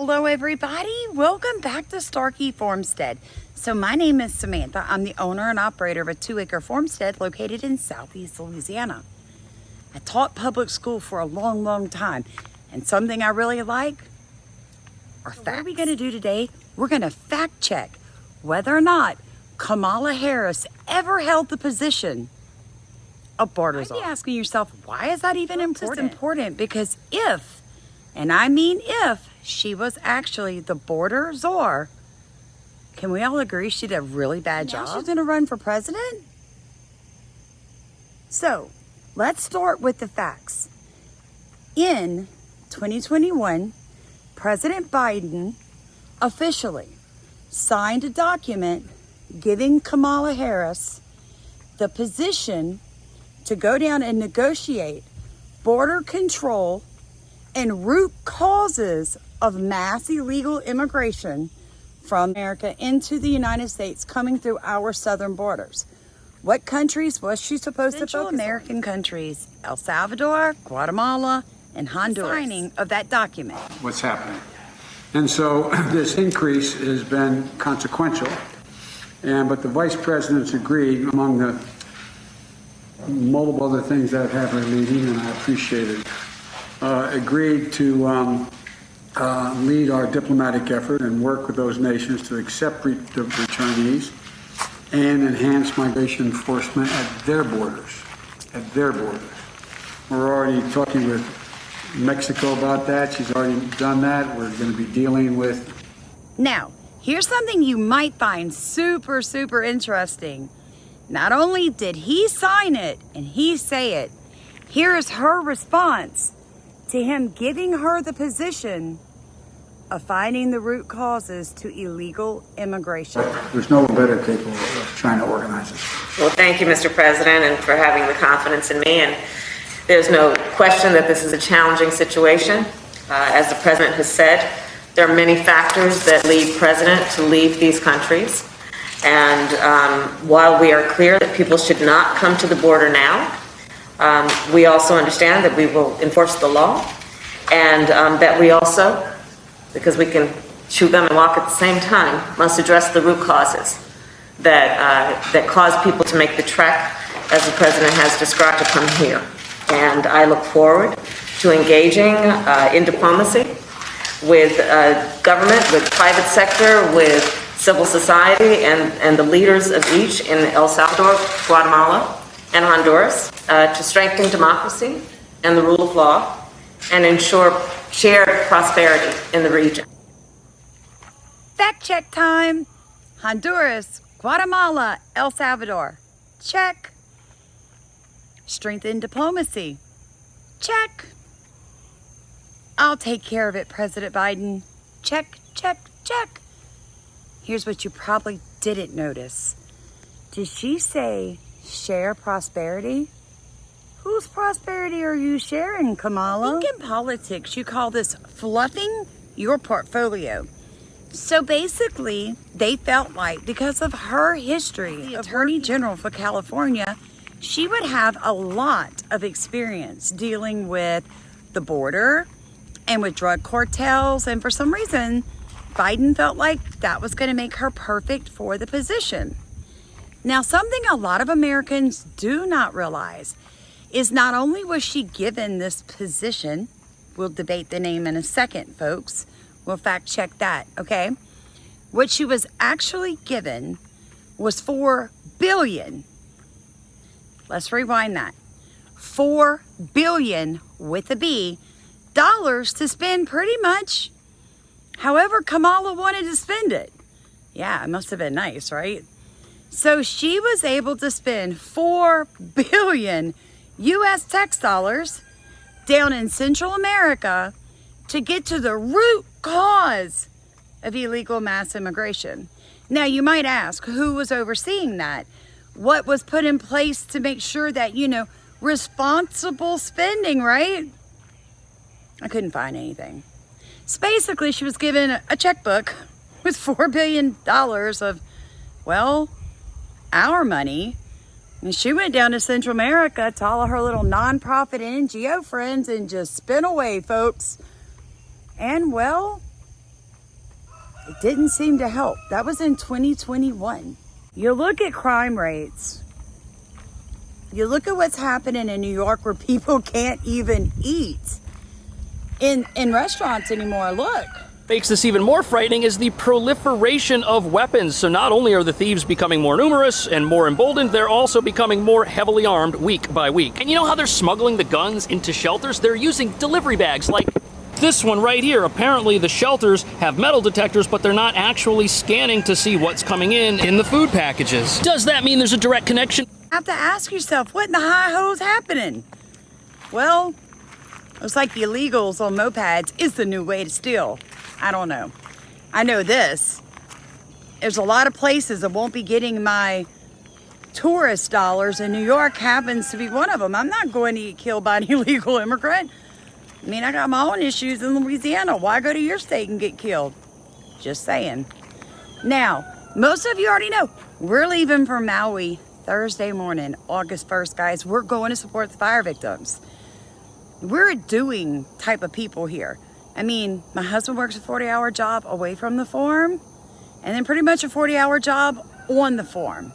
Hello everybody, welcome back to Starkey Farmstead. So my name is Samantha. I'm the owner and operator of a 2-acre farmstead located in Southeast Louisiana. I taught public school for a long time, and something I really like are facts. What are we going to do today? We're going to fact check whether or not Kamala Harris ever held the position of border czar. You might be asking yourself, why is that even important? It's important because if, and I mean if, she was actually the border czar, can we all agree she did a really bad job? She's going to run for president? So, let's start with the facts. In 2021, President Biden officially signed a document giving Kamala Harris the position to go down and negotiate border control and root causes of mass illegal immigration from America into the United States coming through our southern borders. What countries was she supposed to focus on? Central American countries, El Salvador, Guatemala, and Honduras. The signing of that document. What's happening? And so this increase has been consequential, but the vice president's agreed, among the multiple other things that have her leading, and I appreciate it, agreed to lead our diplomatic effort and work with those nations to accept the returnees and enhance migration enforcement at their borders. We're already talking with Mexico about that. She's already done that. We're going to be dealing with. Now, here's something you might find super interesting. Not only did he sign it and he say it, here is her response to him giving her the position of finding the root causes to illegal immigration. There's no one better capable of trying to organize this. Well, thank you, Mr. President, and for having the confidence in me. And there's no question that this is a challenging situation. As the President has said, there are many factors that lead President to leave these countries. And while we are clear that people should not come to the border now, we also understand that we will enforce the law, and that we also, because we can chew gum and walk at the same time, must address the root causes that cause people to make the trek, as the President has described, to come here. And I look forward to engaging in diplomacy with government, with private sector, with civil society, and the leaders of each in El Salvador, Guatemala, and Honduras to strengthen democracy and the rule of law and ensure shared prosperity in the region. Fact check time. Honduras, Guatemala, El Salvador. Check. Strengthen diplomacy. Check. I'll take care of it, President Biden. Check. Here's what you probably didn't notice. Did she say share prosperity? Whose prosperity are you sharing, Kamala? I think in politics, you call this fluffing your portfolio. So basically, they felt like because of her history, the Attorney General for California, she would have a lot of experience dealing with the border and with drug cartels. And for some reason, Biden felt like that was going to make her perfect for the position. Now, something a lot of Americans do not realize is not only was she given this position, we'll debate the name in a second, folks. We'll fact check that, okay? What she was actually given was $4 billion. Let's rewind that. $4 billion with a B, dollars to spend pretty much however Kamala wanted to spend it. Yeah, it must have been nice, right? So she was able to spend $4 billion U.S. tax dollars down in Central America to get to the root cause of illegal mass immigration. Now, you might ask, who was overseeing that? What was put in place to make sure that, responsible spending, right? I couldn't find anything. So basically, she was given a checkbook with $4 billion of, our money. And she went down to Central America to all of her little nonprofit and NGO friends and just spent away, folks. And didn't seem to help. That was in 2021. You look at crime rates. You look at what's happening in New York where people can't even eat in restaurants anymore. Look. Makes this even more frightening is the proliferation of weapons. So not only are the thieves becoming more numerous and more emboldened, they're also becoming more heavily armed week by week. And you know how they're smuggling the guns into shelters? They're using delivery bags like this one right here. Apparently the shelters have metal detectors, but they're not actually scanning to see what's coming in the food packages. Does that mean there's a direct connection? You have to ask yourself, what in the hi-ho is happening? Well, looks like the illegals on mopeds is the new way to steal. I don't know. I know this. There's a lot of places that won't be getting my tourist dollars, and New York happens to be one of them. I'm not going to get killed by an illegal immigrant. I mean, I got my own issues in Louisiana. Why go to your state and get killed? Just saying. Now, most of you already know, we're leaving for Maui Thursday morning, August 1st, guys. We're going to support the fire victims. We're a doing type of people here. I mean, my husband works a 40-hour job away from the farm, and then pretty much a 40-hour job on the farm.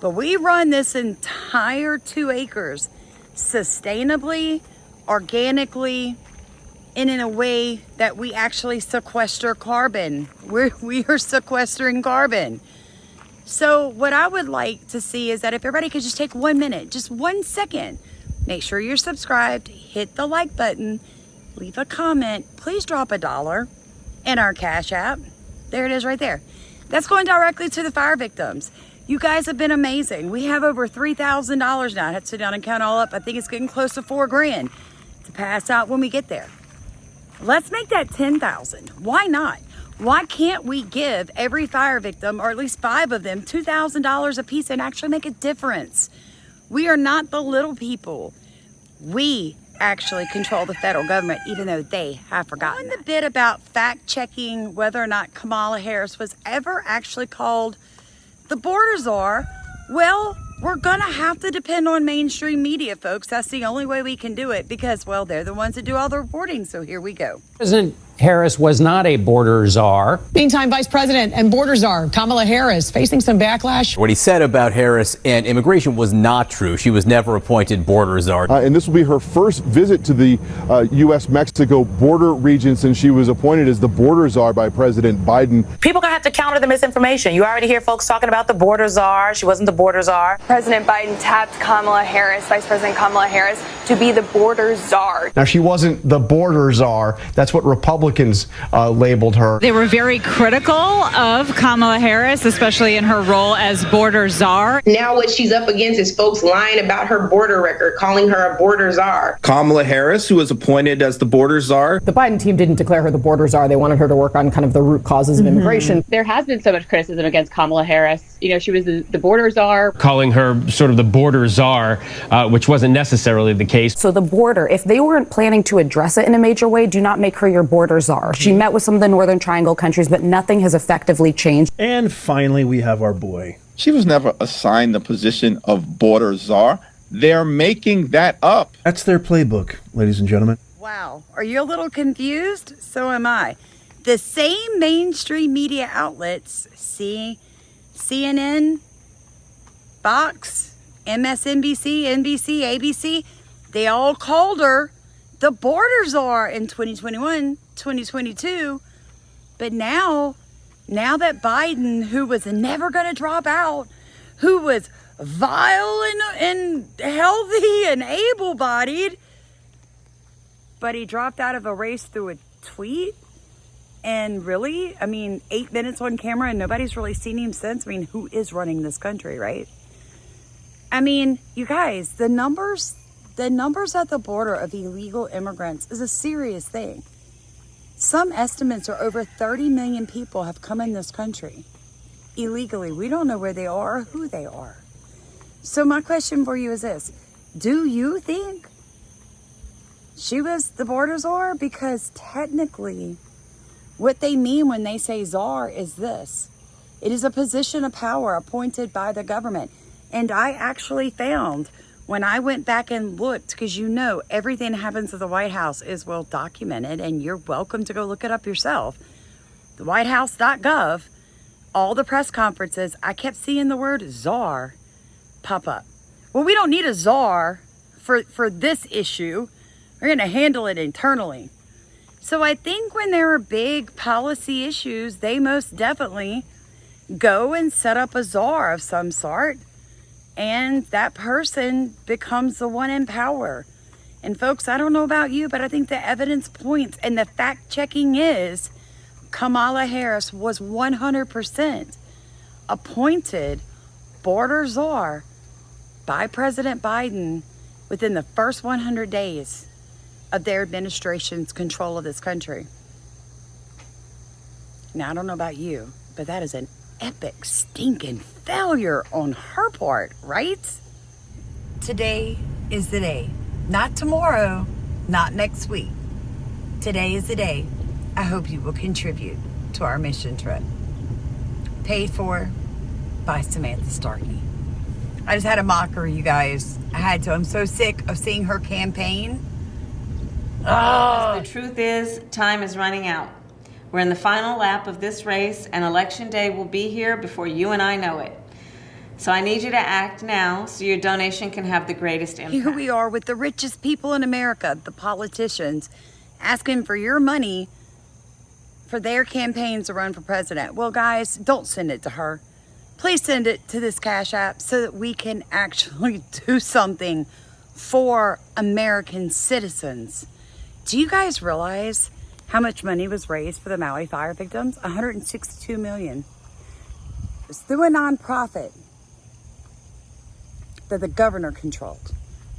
But we run this entire 2 acres sustainably, organically, and in a way that we actually sequester carbon. We are sequestering carbon. So what I would like to see is that if everybody could just take 1 minute, just 1 second, make sure you're subscribed, hit the like button, leave a comment, please drop $1 in our Cash App. There it is right there. That's going directly to the fire victims. You guys have been amazing. We have over $3,000 now. I had to sit down and count all up. I think it's getting close to $4,000 to pass out when we get there. Let's make that 10,000. Why not? Why can't we give every fire victim, or at least 5 of them, $2,000 a piece and actually make a difference? We are not the little people. We actually control the federal government, even though they have forgotten. On the bit about fact-checking whether or not Kamala Harris was ever actually called the border czar, well, we're gonna have to depend on mainstream media, folks. That's the only way we can do it because, well, they're the ones that do all the reporting, so here we go. President Harris was not a border czar. Meantime, Vice President and border czar Kamala Harris facing some backlash. What he said about Harris and immigration was not true. She was never appointed border czar. And this will be her first visit to the U.S.-Mexico border region since she was appointed as the border czar by President Biden. People are going to have to counter the misinformation. You already hear folks talking about the border czar. She wasn't the border czar. President Biden tapped Kamala Harris, Vice President Kamala Harris, to be the border czar. Now, she wasn't the border czar. That's what Republicans labeled her. They were very critical of Kamala Harris, especially in her role as border czar. Now what she's up against is folks lying about her border record, calling her a border czar. Kamala Harris, who was appointed as the border czar. The Biden team didn't declare her the border czar. They wanted her to work on kind of the root causes of immigration. There has been so much criticism against Kamala Harris. You know, she was the border czar. Calling her sort of the border czar, which wasn't necessarily the case. So the border, if they weren't planning to address it in a major way, do not make her your border czar. She met with some of the Northern Triangle countries, but nothing has effectively changed. And finally, we have our boy. She was never assigned the position of border czar. They're making that up. That's their playbook, ladies and gentlemen. Wow. Are you a little confused? So am I. The same mainstream media outlets, CNN, Fox, MSNBC, NBC, ABC, they all called her the border czar in 2021, 2022. But now that Biden, who was never going to drop out, who was vile and healthy and able-bodied, but he dropped out of a race through a tweet. And really, I mean, 8 minutes on camera and nobody's really seen him since. I mean, who is running this country, right? I mean, you guys, the numbers at the border of illegal immigrants is a serious thing. Some estimates are over 30 million people have come in this country illegally. We don't know where they are or who they are. So my question for you is this. Do you think she was the border czar? Because technically, what they mean when they say czar is this. It is a position of power appointed by the government. And I actually found, when I went back and looked, because you know everything that happens at the White House is well documented, and you're welcome to go look it up yourself. the whitehouse.gov, all the press conferences, I kept seeing the word czar pop up. Well, we don't need a czar for this issue. We're going to handle it internally. So I think when there are big policy issues, they most definitely go and set up a czar of some sort, and that person becomes the one in power. And folks, I don't know about you, but I think the evidence points, and the fact checking is, Kamala Harris was 100% appointed border czar by President Biden within the first 100 days of their administration's control of this country. Now, I don't know about you, but that is an epic stinking failure on her part, right? Today is the day. Not tomorrow, not next week. Today is the day. I hope you will contribute to our mission trip. Paid for by Samantha Starkey. I just had a mocker, you guys. I had to. I'm so sick of seeing her campaign. Oh. The truth is, time is running out. We're in the final lap of this race, and election day will be here before you and I know it. So I need you to act now so your donation can have the greatest impact. Here we are with the richest people in America, the politicians, asking for your money for their campaigns to run for president. Well, guys, don't send it to her. Please send it to this Cash App so that we can actually do something for American citizens. Do you guys realize how much money was raised for the Maui fire victims? $162 million. It's through a nonprofit that the governor controlled.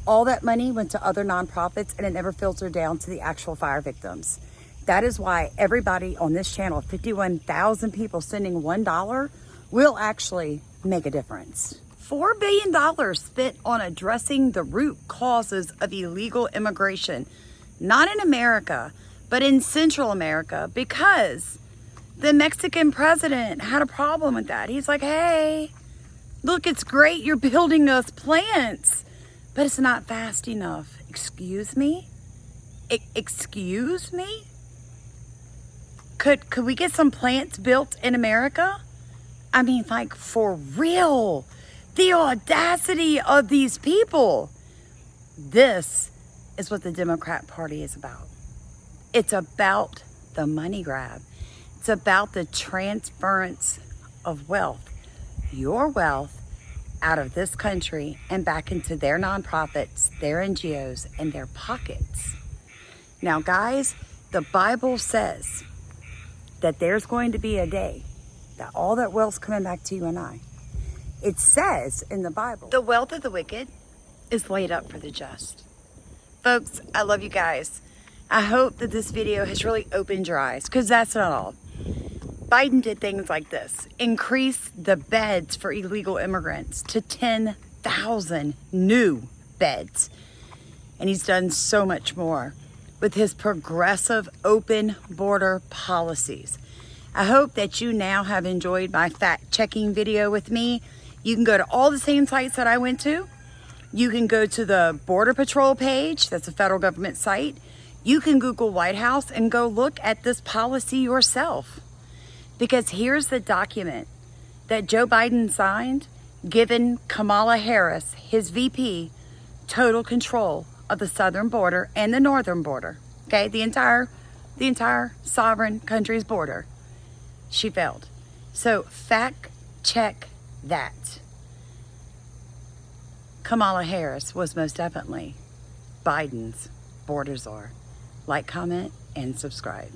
All that money went to other nonprofits and it never filtered down to the actual fire victims. That is why everybody on this channel, 51,000 people sending $1, will actually make a difference. $4 billion spent on addressing the root causes of illegal immigration. Not in America, but in Central America, because the Mexican president had a problem with that. He's like, hey, look, it's great you're building us plants, but it's not fast enough. Excuse me? Excuse me? Could we get some plants built in America? I mean, like, for real. The audacity of these people. This is what the Democrat Party is about. It's about the money grab. It's about the transference of wealth, your wealth, out of this country and back into their nonprofits, their NGOs, and their pockets. Now, guys, the Bible says that there's going to be a day that all that wealth's coming back to you and I. It says in the Bible, the wealth of the wicked is laid up for the just. Folks, I love you guys. I hope that this video has really opened your eyes, because that's not all. Biden did things like this. Increase the beds for illegal immigrants to 10,000 new beds. And he's done so much more with his progressive open border policies. I hope that you now have enjoyed my fact-checking video with me. You can go to all the same sites that I went to. You can go to the Border Patrol page. That's a federal government site. You can Google White House and go look at this policy yourself. Because here's the document that Joe Biden signed, giving Kamala Harris, his VP, total control of the southern border and the northern border. Okay, the entire sovereign country's border. She failed. So fact check that. Kamala Harris was most definitely Biden's border czar. Like, comment, and subscribe.